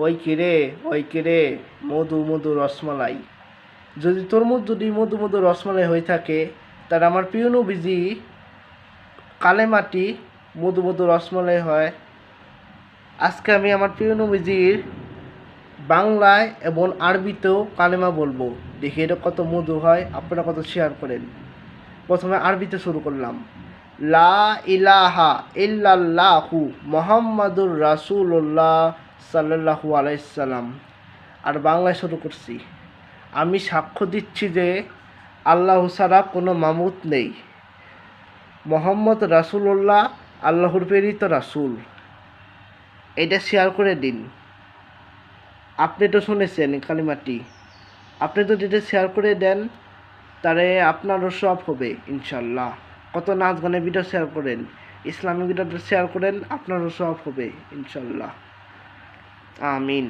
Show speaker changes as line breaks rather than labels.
ওই কিরে মধু মধু রসমালাই। যদি তরমুজ যদি মধু মধু রসমালাই হয়ে থাকে, তার আমার প্রিয় নবীজি কালেমাটি মধু মধু রসমালাই হয়। আজকে আমি আমার প্রিয় নবীজির বাংলায় এবং আরবিতেও কালেমা বলবো, দেখি এটা কত মধু হয়, আপনারা কত শেয়ার করেন। প্রথমে আরবিতে শুরু করলাম, লা ইলাহা ইল্লাল্লাহু মুহাম্মাদুর রাসূলুল্লাহ সাল্লাল্লাহু আলাইহি সাল্লাম। আর বাংলায় শুরু করছি, আমি সাক্ষ্য দিচ্ছি যে আল্লাহ ছাড়া কোনো মাবুদ নেই, মুহাম্মদ রাসূলুল্লাহ আল্লাহর প্রেরিত রাসূল। এটা শেয়ার করে দিন। আপনি তো শুনেছেন কালিমাটি, আপনি যদি এটা শেয়ার করে দেন তাহলে আপনারও সব হবে ইনশাল্লাহ। কত নাচ গানের ভিডিও শেয়ার করেন, ইসলামিক ভিডিও শেয়ার করেন, আপনারও সব হবে ইনশাল্লাহ। আমিন।